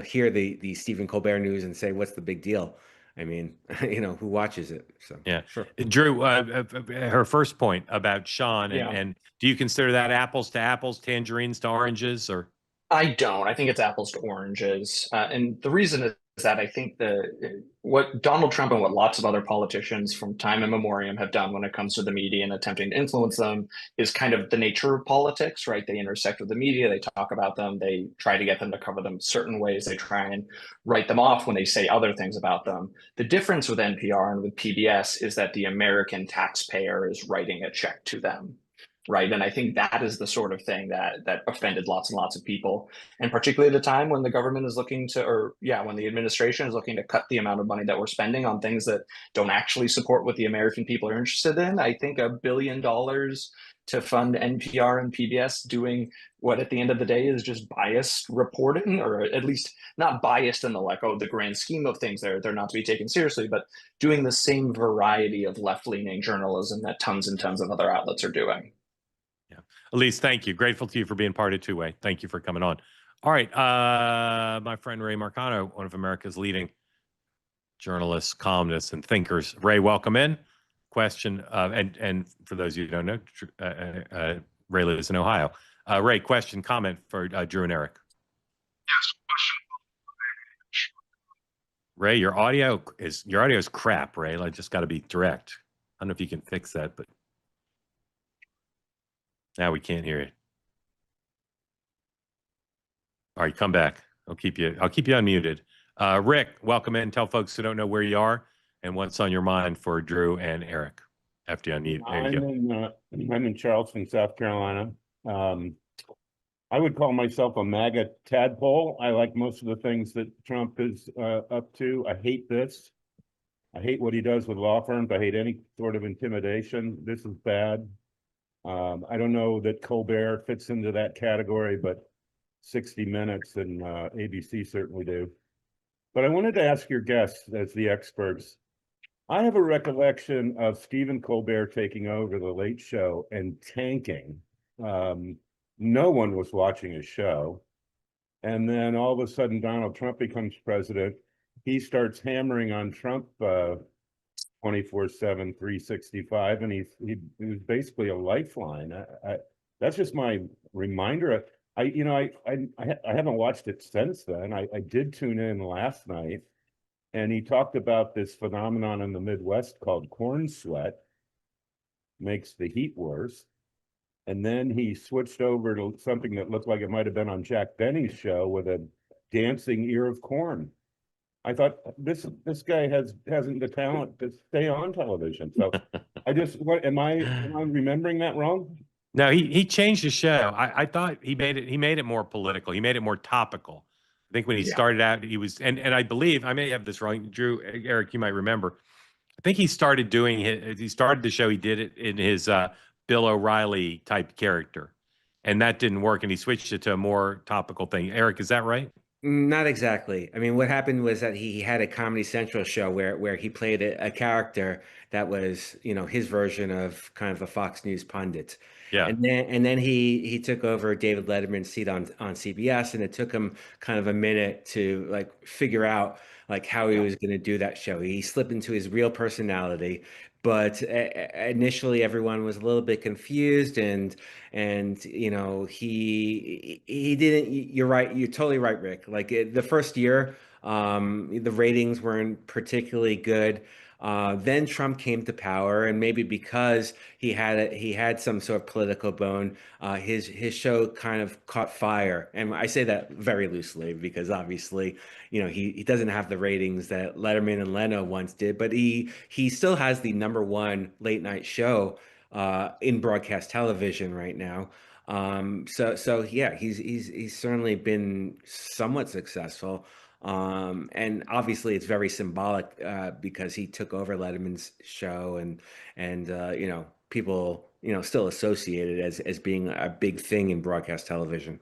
hear the Stephen Colbert news and say, "What's the big deal?" I mean, who watches it? So yeah, sure. Drew, her first point about Sean, and do you consider that apples to apples, tangerines to oranges, or? I don't. I think it's apples to oranges. And the reason that I think what Donald Trump and what lots of other politicians from time immemorial have done when it comes to the media and attempting to influence them is kind of the nature of politics, right? They intersect with the media, they talk about them, they try to get them to cover them certain ways, they try and write them off when they say other things about them. The difference with NPR and with PBS is that the American taxpayer is writing a check to them. Right. And I think that is the sort of thing that offended lots and lots of people. And particularly at a time when the government is looking to, when the administration is looking to cut the amount of money that we're spending on things that don't actually support what the American people are interested in. I think $1 billion to fund NPR and PBS doing what at the end of the day is just biased reporting, or at least not biased in the grand scheme of things, they're not to be taken seriously, but doing the same variety of left-leaning journalism that tons and tons of other outlets are doing. Elise, thank you. Grateful to you for being part of Two-Way. Thank you for coming on. All right. My friend Ray Marcano, one of America's leading journalists, columnists, and thinkers. Ray, welcome in. Question, and for those of you who don't know, Ray lives in Ohio. Ray, question, comment for Drew and Eriq. Yes, question. Ray, your audio is crap, Ray. I just got to be direct. I don't know if you can fix that, but now we can't hear you. All right, come back. I'll keep you unmuted. Rick, welcome in. Tell folks who don't know where you are and what's on your mind for Drew and Eriq. After you unmute, there you go. I'm in Charleston, South Carolina. I would call myself a MAGA tadpole. I like most of the things that Trump is up to. I hate this. I hate what he does with law firms. I hate any sort of intimidation. This is bad. I don't know that Colbert fits into that category, but 60 Minutes and ABC certainly do. But I wanted to ask your guests as the experts. I have a recollection of Stephen Colbert taking over The Late Show and tanking. No one was watching his show. And then all of a sudden, Donald Trump becomes president. He starts hammering on Trump 24/7, 365, and he was basically a lifeline. That's just my reminder. I haven't watched it since then. I did tune in last night, and he talked about this phenomenon in the Midwest called corn sweat, makes the heat worse. And then he switched over to something that looked like it might have been on Jack Benny's show with a dancing ear of corn. I thought this guy hasn't the talent to stay on television. So am I remembering that wrong? No, he changed the show. I thought he made it more political. He made it more topical. I think when he started out, he was, and I believe, I may have this wrong, Drew, Eriq, you might remember. I think he started the show, he did it in his Bill O'Reilly type character, and that didn't work, and he switched it to a more topical thing. Eriq, is that right? Not exactly. I mean, what happened was that he had a Comedy Central show where he played a character that was, his version of kind of a Fox News pundit. Yeah. And then he took over David Letterman's seat on CBS, and it took him kind of a minute to figure out how he was going to do that show. He slipped into his real personality, but initially everyone was a little bit confused, and he didn't. You're right. You're totally right, Rick. The first year, the ratings weren't particularly good. Then Trump came to power, and maybe because he had some sort of political bone, his show kind of caught fire. And I say that very loosely because obviously, he doesn't have the ratings that Letterman and Leno once did, but he still has the #1 late night show in broadcast television right now. So yeah, he's certainly been somewhat successful. And obviously it's very symbolic because he took over Letterman's show, and people still associate it as being a big thing in broadcast television.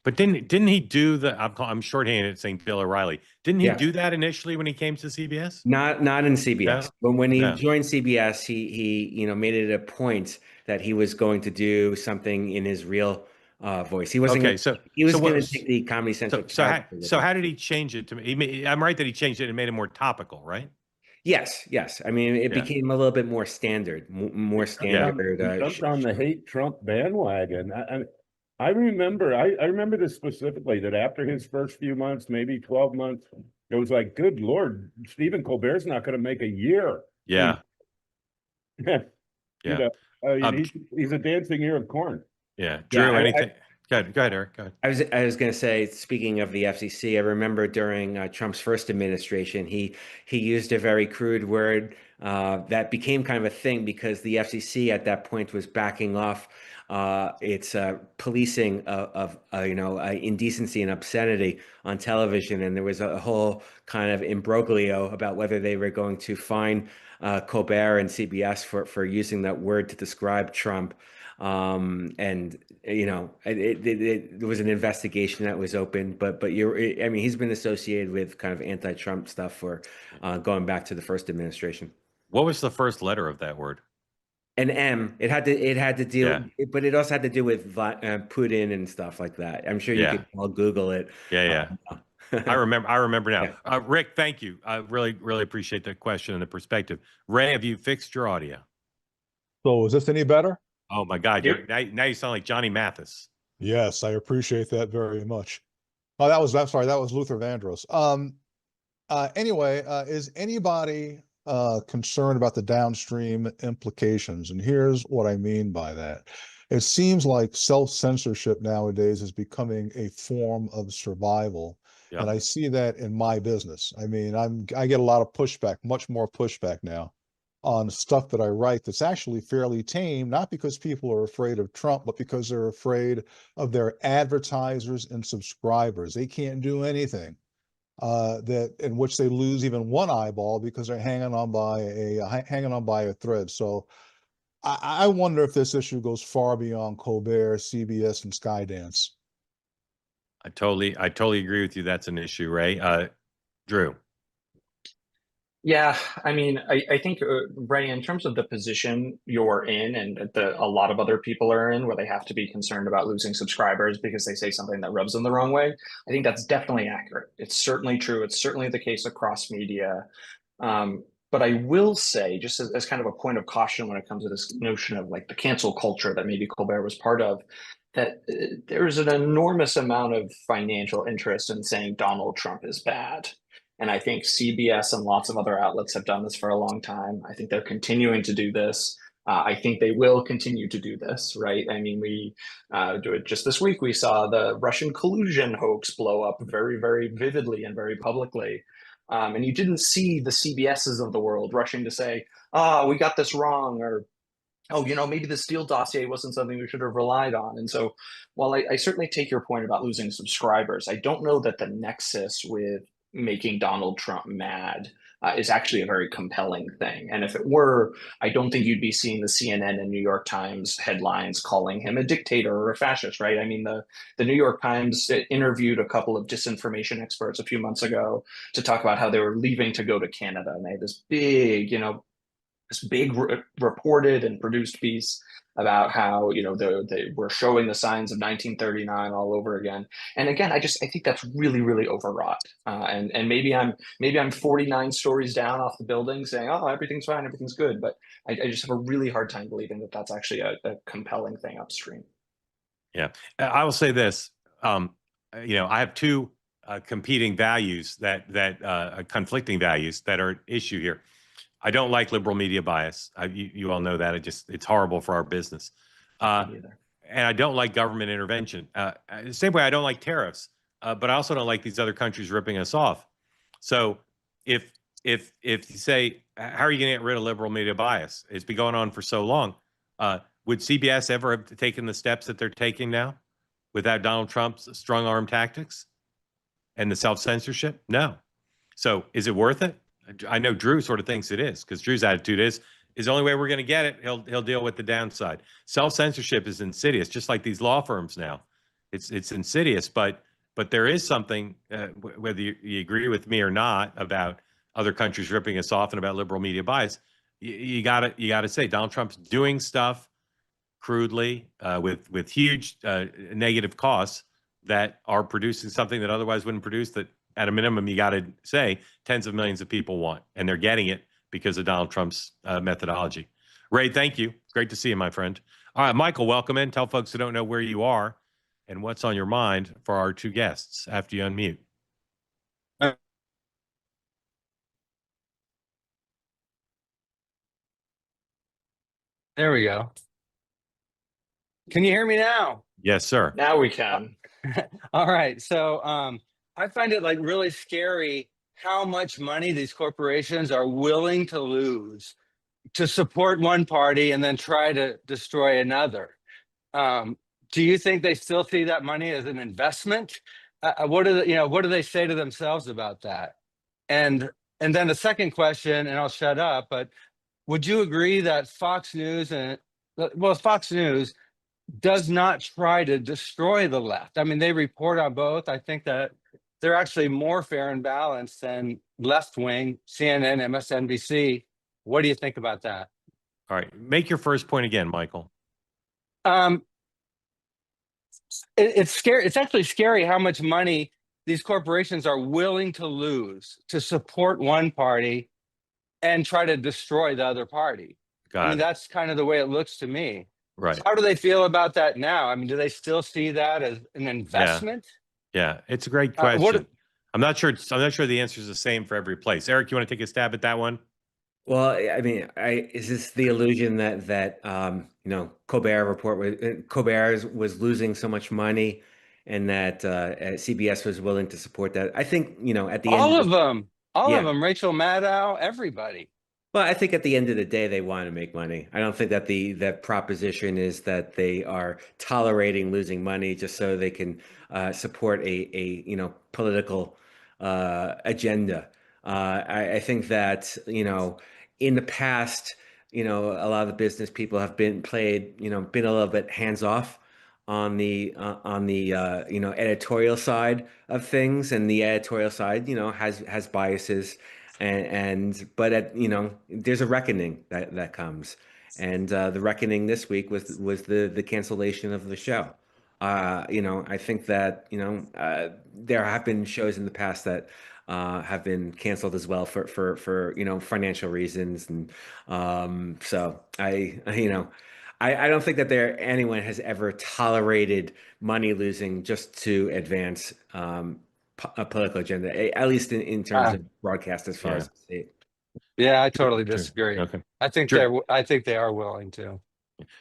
But didn't he do I'm shorthanded saying Bill O'Reilly. Didn't he do that initially when he came to CBS? Not in CBS. No? But when he joined CBS, he made it a point that he was going to do something in his real voice. He wasn't. Okay, he was going to take the Comedy Central. So how did he change it to? I'm right that he changed it and made it more topical, right? Yes. I mean, it became a little bit more standard, more standard. He jumped on the hate Trump bandwagon. I remember this specifically, that after his first few months, maybe 12 months, It was like, good Lord, Stephen Colbert's not going to make a year. Yeah. You Yeah. know, he's a dancing ear of corn. Yeah. Drew, Yeah, anything? Go ahead, Eriq. Go ahead. I was going to say, speaking of the FCC, I remember during Trump's first administration, he used a very crude word that became kind of a thing because the FCC at that point was backing off its policing of indecency and obscenity on television, and there was a whole kind of imbroglio about whether they were going to fine Colbert and CBS for using that word to describe Trump. And there was an investigation that was open, but he's been associated with kind of anti-Trump stuff for going back to the first administration. What was the first letter of that word? An M. It had to deal, but it also had to do with Putin and stuff like that. I'm sure you could all Google it. Yeah. I remember now. Yeah. Rick, thank you. I really appreciate the question and the perspective. Ray, have you fixed your audio? So is this any better? Oh my God! Now you sound like Johnny Mathis. Yes, I appreciate that very much. Oh, that was Luther Vandross. Anyway, is anybody concerned about the downstream implications? And here's what I mean by that. It seems like self-censorship nowadays is becoming a form of survival. Yeah. And I see that in my business. I mean, I get a lot of pushback, much more pushback now on stuff that I write that's actually fairly tame, not because people are afraid of Trump, but because they're afraid of their advertisers and subscribers. They can't do anything that in which they lose even one eyeball because they're hanging on by a thread. So I wonder if this issue goes far beyond Colbert, CBS, and Skydance. I totally agree with you. That's an issue, Ray. Drew. Yeah, I mean, I think, Ray, in terms of the position you're in and a lot of other people are in where they have to be concerned about losing subscribers because they say something that rubs them the wrong way, I think that's definitely accurate. It's certainly true. It's certainly the case across media. But I will say, just as kind of a point of caution when it comes to this notion of like the cancel culture that maybe Colbert was part of, that there is an enormous amount of financial interest in saying Donald Trump is bad. And I think CBS and lots of other outlets have done this for a long time. I think they're continuing to do this. I think they will continue to do this, right? I mean, we do it just this week. We saw the Russian collusion hoax blow up very, very vividly and very publicly. And you didn't see the CBSs of the world rushing to say, we got this wrong, or, oh, maybe the Steele dossier wasn't something we should have relied on. And so while I certainly take your point about losing subscribers, I don't know that the nexus with making Donald Trump mad is actually a very compelling thing. And if it were, I don't think you'd be seeing the CNN and New York Times headlines calling him a dictator or a fascist, right? I mean, the New York Times interviewed a couple of disinformation experts a few months ago to talk about how they were leaving to go to Canada. And they had this big, reported and produced piece about how they were showing the signs of 1939 all over again. And again, I think that's really, really overwrought. And maybe I'm 49 stories down off the building saying, oh, everything's fine, everything's good. But I just have a really hard time believing that that's actually a compelling thing upstream. Yeah, I will say this. I have two competing values that conflicting values that are at issue here. I don't like liberal media bias. You all know that. It's horrible for our business. And I don't like government intervention. The same way I don't like tariffs, but I also don't like these other countries ripping us off. So if you say, how are you going to get rid of liberal media bias? It's been going on for so long. Would CBS ever have taken the steps that they're taking now without Donald Trump's strong arm tactics and the self-censorship? No. So is it worth it? I know Drew sort of thinks it is, because Drew's attitude is the only way we're going to get it, he'll deal with the downside. Self-censorship is insidious, just like these law firms now. It's insidious, but there is something, whether you agree with me or not, about other countries ripping us off and about liberal media bias. You gotta say Donald Trump's doing stuff crudely with huge negative costs that are producing something that otherwise wouldn't produce, that at a minimum, you got to say tens of millions of people want, and they're getting it because of Donald Trump's methodology. Ray, thank you. Great to see you, my friend. All right, Michael, welcome in. Tell folks who don't know where you are and what's on your mind for our two guests after you unmute. There we go. Can you hear me now? Yes, sir. Now we can. All right. So I find it like really scary how much money these corporations are willing to lose to support one party and then try to destroy another. Do you think they still see that money as an investment? What do they say to themselves about that? And then the second question, and I'll shut up, but would you agree that Fox News does not try to destroy the left? I mean, they report on both. I think that they're actually more fair and balanced than left wing, CNN, MSNBC. What do you think about that? All right. Make your first point again, Michael. It's scary. It's actually scary how much money these corporations are willing to lose to support one party and try to destroy the other party. I mean, that's kind of the way it looks to me. Right. How do they feel about that now? I mean, do they still see that as an investment? Yeah, it's a great question. I'm not sure the answer is the same for every place. Eriq, you want to take a stab at that one? Well, I mean, is this the illusion that Colbert was losing so much money, and that CBS was willing to support that? I think at the end, all of them, Rachel Maddow, everybody. Well, I think at the end of the day, they want to make money. I don't think that that proposition is that they are tolerating losing money just so they can support a political agenda. I think that in the past, a lot of the business people have been a little bit hands off on the editorial side of things, and the editorial side has biases. But there's a reckoning that comes, and the reckoning this week was the cancellation of the show. I think that there have been shows in the past that have been canceled as well for financial reasons, and so I don't think that anyone has ever tolerated money losing just to advance a political agenda, at least in terms of broadcast, as far as I see it. Yeah, I totally disagree. Okay. I think they are willing to.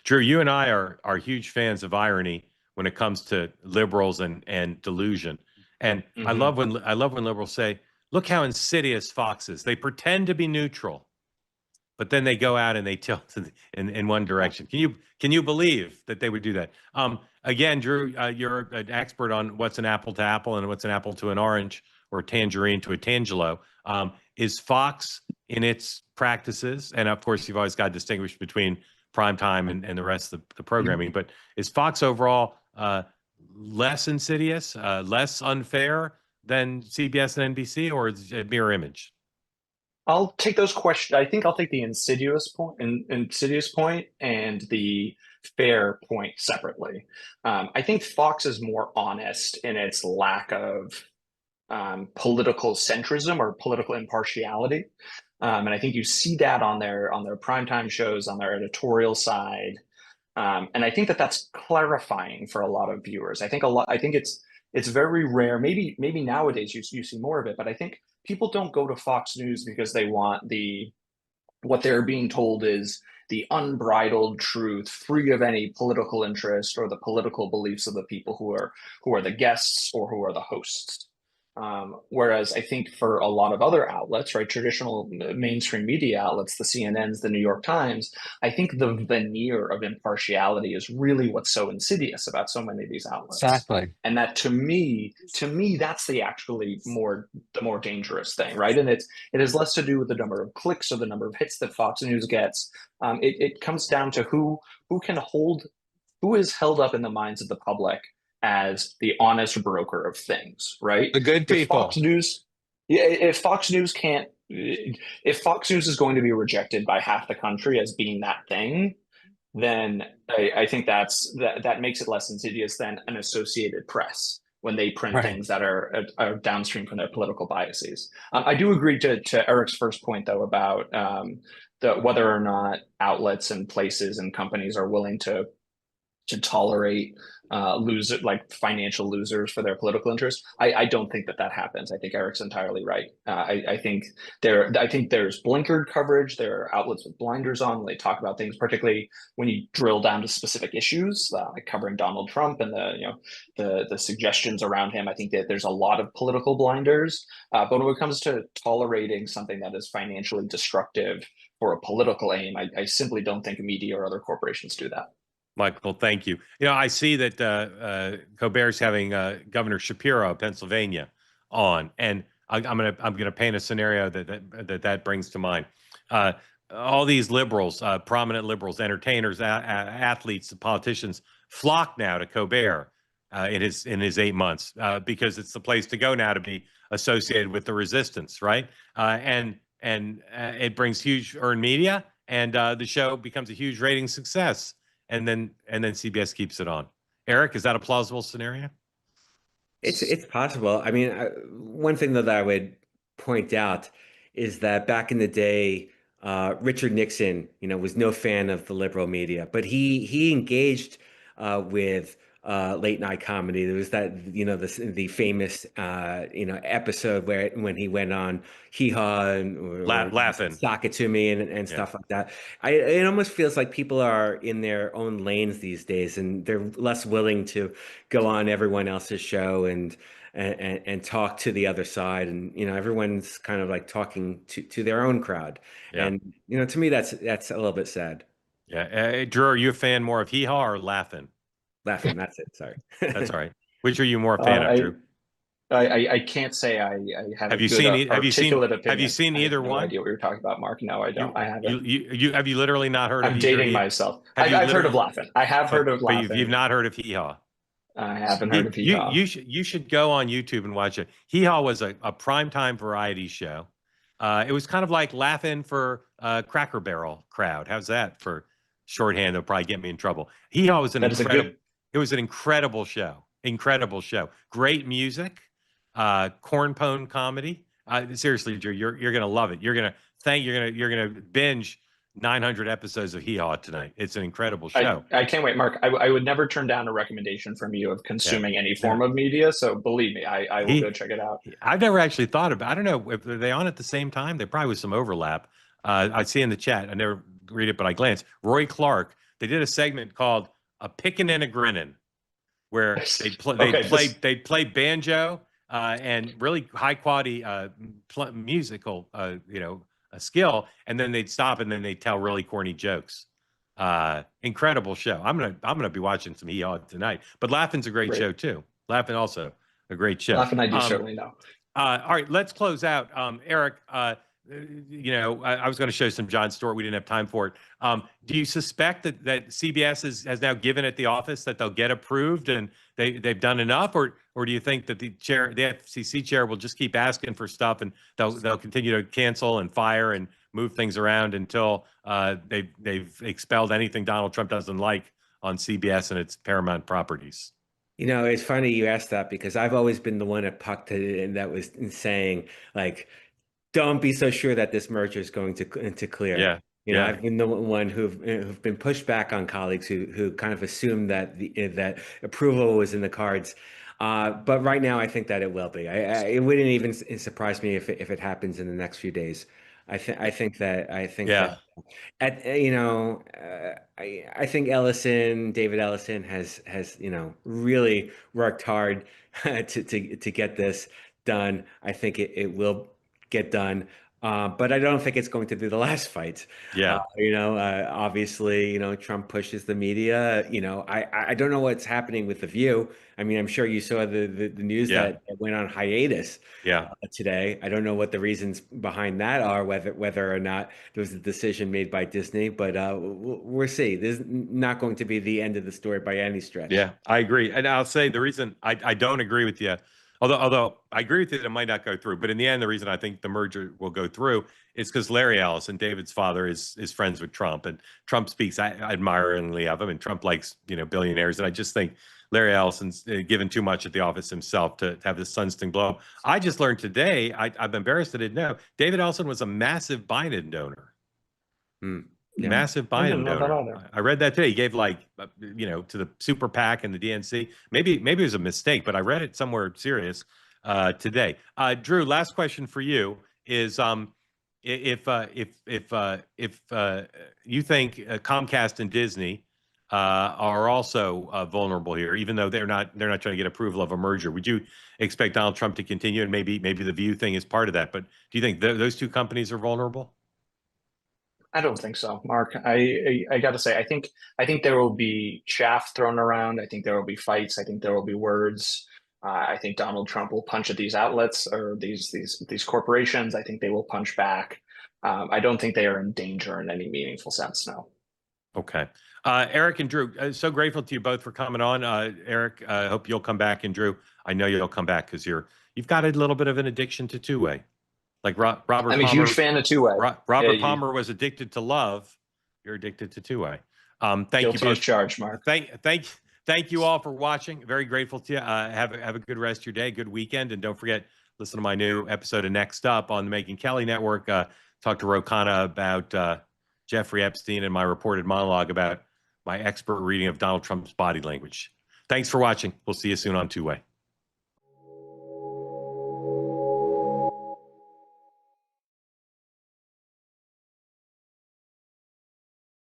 Drew, you and I are huge fans of irony when it comes to liberals and delusion. And I love when liberals say, "Look how insidious Fox is. They pretend to be neutral, but then they go out and they tilt in one direction." Can you believe that they would do that? Again, Drew, you're an expert on what's an apple to apple and what's an apple to an orange, or a tangerine to a tangelo. Is Fox in its practices, and of course you've always got to distinguish between primetime and the rest of the programming, but is Fox overall less insidious, less unfair than CBS and NBC, or is it a mirror image? I'll take those questions. I think I'll take the insidious point and the fair point separately. I think Fox is more honest in its lack of political centrism or political impartiality. And I think you see that on their primetime shows, on their editorial side. And I think that that's clarifying for a lot of viewers. I think it's very rare. Maybe nowadays you see more of it, but I think people don't go to Fox News because they want what they're being told is the unbridled truth, free of any political interest or the political beliefs of the people who are the guests or who are the hosts. Whereas I think for a lot of other outlets, right, traditional mainstream media outlets, the CNNs, the New York Times, I think the veneer of impartiality is really what's so insidious about so many of these outlets. Exactly. And that to me, that's the more dangerous thing, right? And it has less to do with the number of clicks or the number of hits that Fox News gets. It comes down to who is held up in the minds of the public as the honest broker of things, right? The good people. If Fox News is going to be rejected by half the country as being that thing, then I think that makes it less insidious than an Associated Press when they print things that are downstream from their political biases. I do agree to Eriq's first point, though, about whether or not outlets and places and companies are willing to tolerate loser, like financial losers for their political interests. I don't think that happens. I think Eriq's entirely right. I think there's blinkered coverage. There are outlets with blinders on when they talk about things, particularly when you drill down to specific issues, like covering Donald Trump and the suggestions around him. I think that there's a lot of political blinders. But when it comes to tolerating something that is financially destructive for a political aim, I simply don't think media or other corporations do that. Michael, thank you. I see that Colbert's having Governor Shapiro of Pennsylvania on, and I'm gonna paint a scenario that brings to mind. All these liberals, prominent liberals, entertainers, athletes, politicians flock now to Colbert in his 8 months because it's the place to go now to be associated with the resistance, right? And it brings huge earned media, and the show becomes a huge rating success. And then CBS keeps it on. Eriq, is that a plausible scenario? It's possible. I mean, one thing that I would point out is that back in the day, Richard Nixon, was no fan of the liberal media, but he engaged with late night comedy. There was that, the famous, episode when he went on Hee Haw or Laughing, Sock It To Me and stuff like that. It almost feels like people are in their own lanes these days, and they're less willing to go on everyone else's show and talk to the other side. And, everyone's kind of like talking to their own crowd. Yeah. And, to me, that's a little bit sad. Yeah. Drew, are you a fan more of Hee Haw or Laughing? Laughing, that's it. Sorry. That's all right. Which are you more a fan of, Drew? I can't say I have a good articulate opinion. Have you seen either one? I have no idea what you're talking about, Mark. No, I don't. I haven't. You have you literally not heard of? I'm dating myself. I've heard of Laughing. I have heard of Laughing. But you've not heard of Hee Haw. I haven't heard of Hee Haw. You should go on YouTube and watch it. Hee Haw was a primetime variety show. It was kind of like Laughing for Cracker Barrel crowd. How's that for shorthand? They'll probably get me in trouble. Hee Haw was it was an incredible show. Incredible show. Great music. Cornpone comedy. Seriously, Drew, you're gonna love it. You're gonna binge 900 episodes of Hee Haw tonight. It's an incredible show. I can't wait, Mark. I would never turn down a recommendation from you of consuming any form of media. So believe me, I will go check it out. I've never actually thought about. I don't know if they're on at the same time. There probably was some overlap. I see in the chat. I never read it, but I glance. Roy Clark. They did a segment called "A Pickin' and a Grinnin'," where they'd play banjo and really high quality musical skill, and then they'd stop and then they'd tell really corny jokes. Incredible show. I'm gonna be watching some Hee Haw tonight. But Laughing's a great show too. Laughing also a great show. Laughing, I do certainly know. All right, let's close out. Eriq, I was going to show some Jon Stewart. We didn't have time for it. Do you suspect that CBS has now given it the office that they'll get approved and they've done enough, or do you think that the FCC chair will just keep asking for stuff and they'll continue to cancel and fire and move things around until they've expelled anything Donald Trump doesn't like on CBS and its Paramount properties? It's funny you asked that, because I've always been the one at Puck that was saying, like, don't be so sure that this merger is going to clear. Yeah. I've been the one who've been pushed back on colleagues who kind of assumed that that approval was in the cards. But right now, I think that it will be. It wouldn't even surprise me if it happens in the next few days. I think that I think David Ellison has really worked hard to get this done. I think it will get done, but I don't think it's going to be the last fight. Obviously, Trump pushes the media. I don't know what's happening with The View. I mean, I'm sure you saw the news that went on hiatus today. I don't know what the reasons behind that are, whether or not there was a decision made by Disney, but we'll see. This is not going to be the end of the story by any stretch. Yeah, I agree. And I'll say the reason I don't agree with you, although I agree with you that it might not go through, but in the end, the reason I think the merger will go through is because Larry Ellison, David's father, is friends with Trump, and Trump speaks admiringly of him, and Trump likes billionaires, and I just think Larry Ellison's given too much at the office himself to have his sun sting blow up. I just learned today, I'm embarrassed I didn't know, David Ellison was a massive Biden donor. Yeah. Massive I didn't Biden know that donor. either. I read that today. He gave like, to the super PAC and the DNC. Maybe it was a mistake, but I read it somewhere serious today. Drew, last question for you is if you think Comcast and Disney are also vulnerable here, even though they're not trying to get approval of a merger, would you expect Donald Trump to continue? And maybe the View thing is part of that. But do you think those two companies are vulnerable? I don't think so, Mark. I got to say, I think there will be chaff thrown around. I think there will be fights. I think there will be words. I think Donald Trump will punch at these outlets or these corporations. I think they will punch back. I don't think they are in danger in any meaningful sense. No. Okay. Eriq and Drew, so grateful to you both for coming on. Eriq, I hope you'll come back, and Drew, I know you'll come back because you've got a little bit of an addiction to two-way. Like Robert Palmer. I'm a huge fan of two-way. Robert Palmer was addicted to love. You're addicted to two-way. Thank Guilty you both. as charged, Mark. Thank you all for watching. Very grateful to you. Have a good rest of your day, good weekend, and don't forget, listen to my new episode of Next Up on the Megyn Kelly Network. Talk to Ro Khanna about Jeffrey Epstein and my reported monologue about my expert reading of Donald Trump's body language. Thanks for watching. We'll see you soon on Two Way.